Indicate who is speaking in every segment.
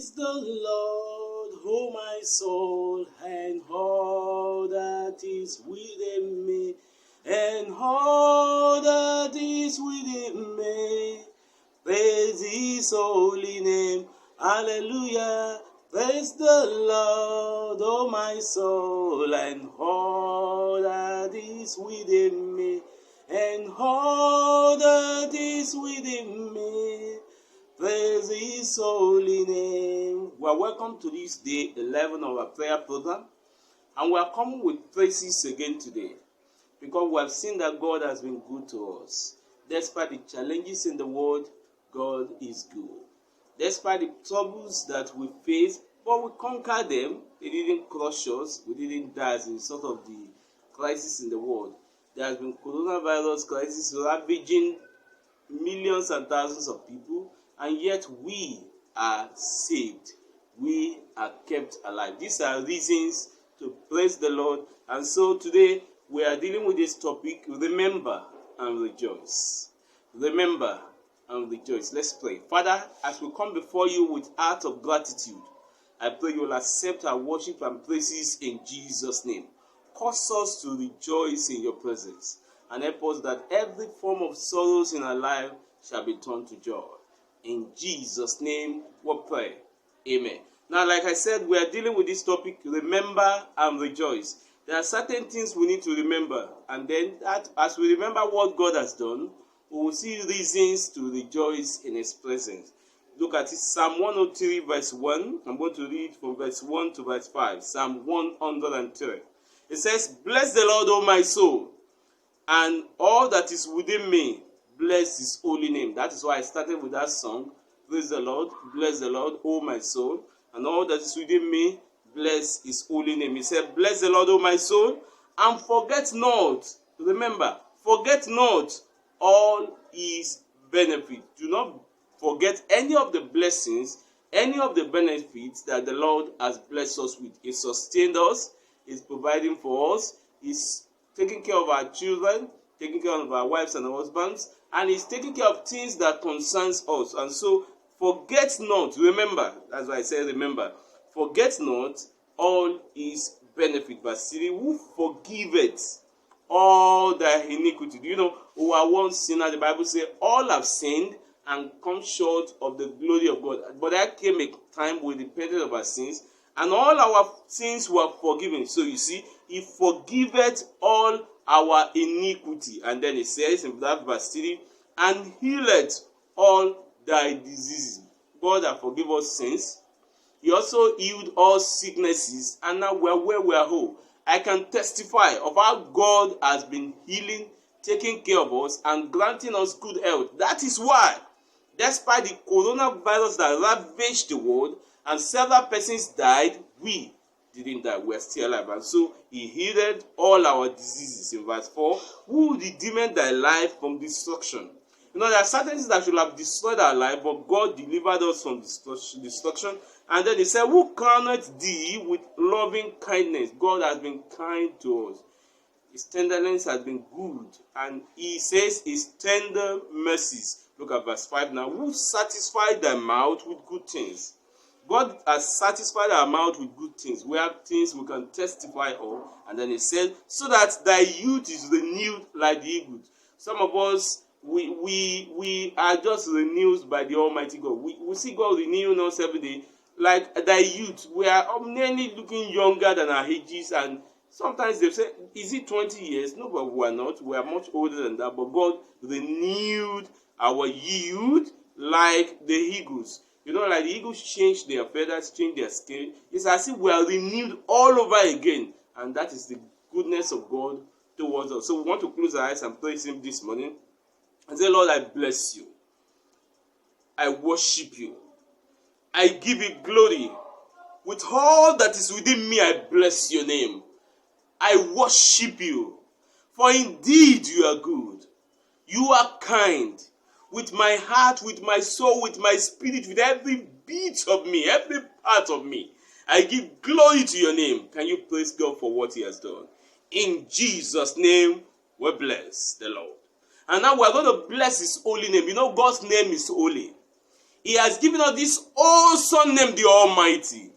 Speaker 1: Praise the Lord, oh my soul, and all that is within me, and all that is within me. Praise His holy name. Hallelujah. Praise the Lord, oh my soul, and all that is within me, and all that is within me. Praise His holy name. We are welcome to this day 11 of our prayer program, and we are coming with praises again today because we have seen that God has been good to us. Despite the challenges in the world, God is good. Despite the troubles that we face, but we conquer them. They didn't crush us. We didn't die as a result of the crisis in the world. There has been coronavirus crisis ravaging millions and thousands of people, and yet we are saved. We are kept alive. These are reasons to praise the Lord. And so today we are dealing with this topic, remember and rejoice. Remember and rejoice. Let's pray. Father, as we come before you with heart of gratitude, I pray you will accept our worship and praises in Jesus' name. Cause us to rejoice in your presence, and help us that every form of sorrows in our life shall be turned to joy. In Jesus' name we pray. Amen. Now, like I said, we are dealing with this topic, remember and rejoice. There are certain things we need to remember, and then as we remember what God has done, we will see reasons to rejoice in His presence. Look at it, Psalm 103 verse 1. I'm going to read from verse 1 to verse 5. Psalm 103. It says, "Bless the Lord, O my soul, and all that is within me, bless His holy name." That is why I started with that song. Praise the Lord, bless the Lord, O my soul, and all that is within me, bless His holy name. He said, "Bless the Lord, O my soul, and forget not," remember, forget not all His benefits. Do not forget any of the blessings, any of the benefits that the Lord has blessed us with. He sustained us, He's providing for us, He's taking care of our children, taking care of our wives and our husbands, and He's taking care of things that concerns us. And so, forget not, remember, that's why I say remember, forget not all His benefit. Verse 3, who forgiveth all thy iniquity. Do you know, who are once sinner, the Bible says, all have sinned and come short of the glory of God. But there came a time we repented of our sins, and all our sins were forgiven. So you see, He forgiveth all our iniquity. And then it says in that verse 3, and healeth all thy diseases. God has forgiven us sins. He also healed all sicknesses, and now we are where we are whole. I can testify of how God has been healing, taking care of us, and granting us good health. That is why, despite the coronavirus that ravaged the world and several persons died, we didn't die. We are still alive. And so He healed all our diseases. In verse 4, who redeemed thy life from destruction. You know, there are certain things that should have destroyed our life, but God delivered us from destruction. And then He said, who crowned thee with loving kindness. God has been kind to us. His tenderness has been good. And He says His tender mercies. Look at verse 5 now. Who satisfied thy mouth with good things. God has satisfied our mouth with good things. We have things we can testify of. And then He said, so that thy youth is renewed like the eagles. Some of us, we are just renewed by the Almighty God. We see God renewing us every day. Like thy youth, we are nearly looking younger than our ages. And sometimes they say, is it 20 years? No, but we are not. We are much older than that. But God renewed our youth like the eagles. You know, like the eagles change their feathers, change their skin. It's as if we are renewed all over again. And that is the goodness of God towards us. So we want to close our eyes and praise Him this morning. And say, Lord, I bless you. I worship you. I give you glory. With all that is within me, I bless your name. I worship you. For indeed you are good. You are kind. With my heart, with my soul, with my spirit, with every beat of me, every part of me, I give glory to your name. Can you praise God for what He has done? In Jesus' name, we bless the Lord. And now we're going to bless His holy name. You know, God's name is holy. He has given us this awesome name, the Almighty.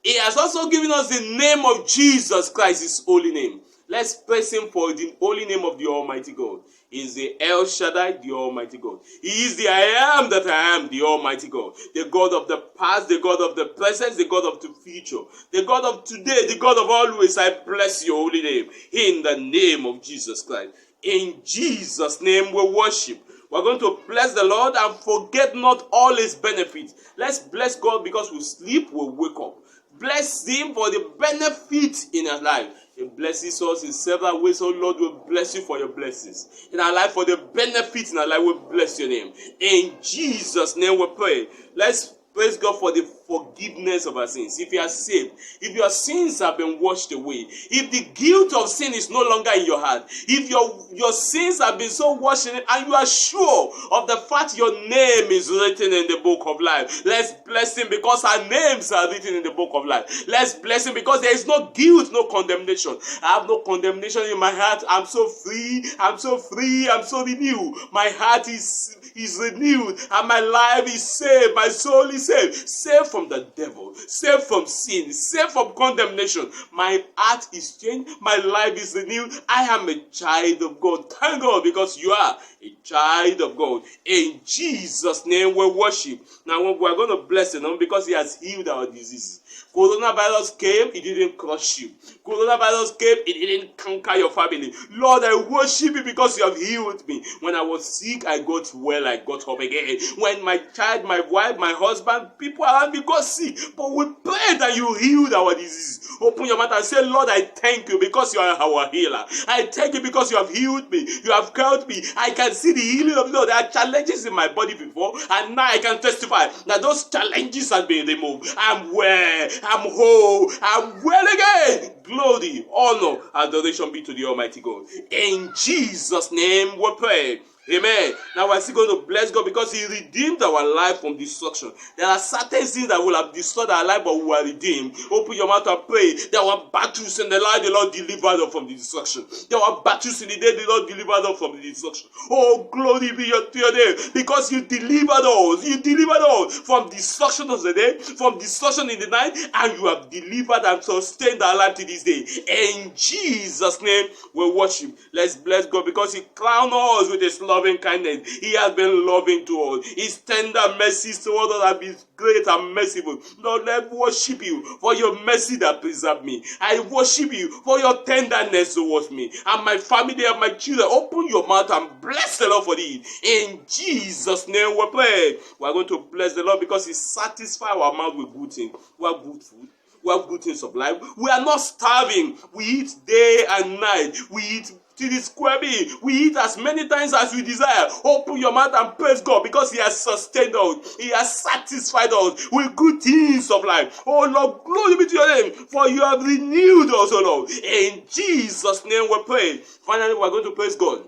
Speaker 1: He has also given us the name of Jesus Christ, his holy name. Let's praise him for the holy name of the Almighty God. He is the El Shaddai, the Almighty God. He is the I am that I am, the Almighty God. The God of the past, the God of the present, the God of the future, the God of today, the God of always. I bless your holy name in the name of Jesus Christ. In Jesus' name we worship. We're going to bless the Lord and forget not all his benefits. Let's bless God because we sleep, we wake up. Bless him for the benefit in our life. He blesses us in several ways. Oh Lord, we bless you for your blessings. In our life, for the benefit in our life, we bless your name. In Jesus' name we pray. Let's praise God for the forgiveness of our sins. If you are saved, if your sins have been washed away, if the guilt of sin is no longer in your heart, if your sins have been so washed in it, and you are sure of the fact your name is written in the book of life, let's bless him because our names are written in the book of life. Let's bless him because there is no guilt, no condemnation. I have no condemnation in my heart. I'm so free. I'm so free. I'm so renewed. My heart is renewed and my life is saved. My soul is saved from the devil, saved from sin, saved from condemnation. My heart is changed. My life is renewed. I am a child of God. Thank God because you are a child of God. In Jesus' name we worship. Now we are going to bless him because he has healed our diseases. Coronavirus came, it didn't crush you. Coronavirus came, it didn't conquer your family. Lord, I worship you because you have healed me. When I was sick, I got well, I got up again. When my child, my wife, my husband, people around me got sick. But we pray that you healed our disease. Open your mouth and say, Lord, I thank you because you are our healer. I thank you because you have healed me. You have helped me. I can see the healing of the Lord. There are challenges in my body before, and now I can testify that those challenges have been removed. I'm well. I'm whole. I'm well again. Glory, honor, adoration be to the Almighty God. In Jesus' name we pray. Amen. Now we're still going to bless God because he redeemed our life from destruction. There are certain things that will have destroyed our life, but we are redeemed. Open your mouth and pray. There were battles in the life, the Lord delivered us from the destruction. There were battles in the day, the Lord delivered us from the destruction. Oh, glory be to your name. Because you delivered us. You delivered us from destruction of the day, from destruction in the night, and you have delivered and sustained our life to this day. In Jesus' name we worship. Let's bless God because he crowned us with his loving kindness. He has been loving to us. His tender mercies towards us have been great and merciful. Lord, let me worship you for your mercy that preserved me. I worship you for your tenderness towards me and my family and my children. Open your mouth and bless the Lord for it. In Jesus' name we pray. We are going to bless the Lord because he satisfies our mouth with good things. We have good food. We have good things of life. We are not starving. We eat day and night. We eat till it's squabby. We eat as many times as we desire. Open your mouth and praise God because he has sustained us. He has satisfied us with good things of life. Oh Lord, glory be to your name, for you have renewed us, oh Lord. In Jesus' name we pray. Finally, we are going to praise God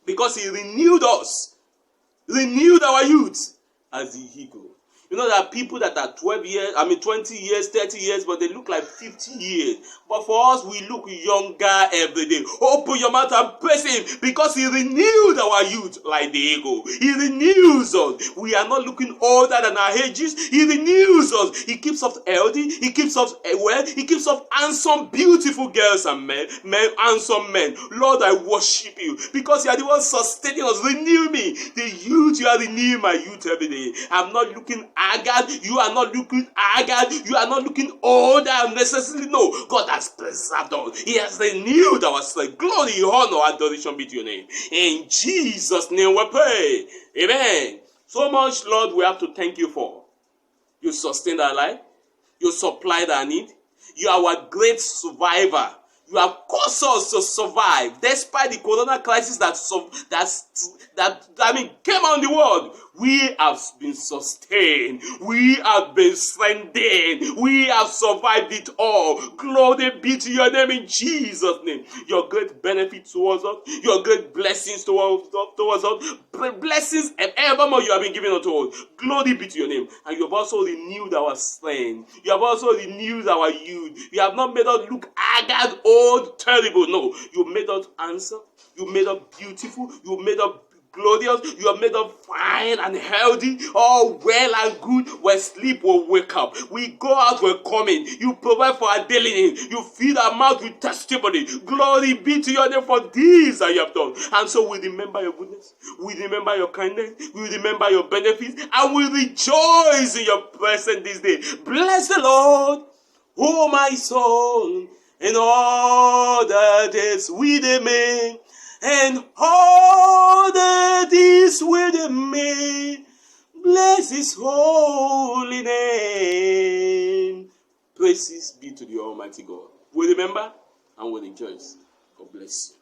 Speaker 1: because he renewed us, renewed our youth as the eagle. You know, there are people that are 20 years, 30 years, but they look like 50 years. But for us, we look younger every day. Open your mouth and praise him because he renewed our youth like the eagle. He renews us. We are not looking older than our ages. He renews us. He keeps us healthy. He keeps us well. He keeps us handsome, beautiful girls and men, handsome men. Lord, I worship you because you are the one sustaining us. Renew me. The youth, you are renewing my youth every day. I'm not looking haggard. You are not looking haggard. You are not looking older unnecessarily. No, God has preserved us. He has renewed our strength. Glory, honor, adoration be to your name. In Jesus' name we pray. Amen. So much, Lord, we have to thank you for. You sustained our life. You supplied our need. You are our great survivor. You have caused us to survive despite the corona crisis that came on the world. We have been sustained. We have been strengthened. We have survived it all. Glory be to your name in Jesus' name. Your great benefits towards us. Your great blessings towards us. Blessings and evermore you have been given unto us. Glory be to your name. And you have also renewed our strength. You have also renewed our youth. You have not made us look haggard, old, terrible. No. You made us handsome. You made us beautiful. You made us glorious. You are made up fine and healthy, all well and good. When sleep will wake up. We go out, we're coming. You provide for our daily need. You feed our mouth with testimony. Glory be to your name for this that you have done. And so we remember your goodness. We remember your kindness. We remember your benefits. And we rejoice in your presence this day. Bless the Lord, oh my soul, and all that is within me, and all that is within me. Bless his holy name. Praises be to the Almighty God. We remember and we rejoice. God bless you.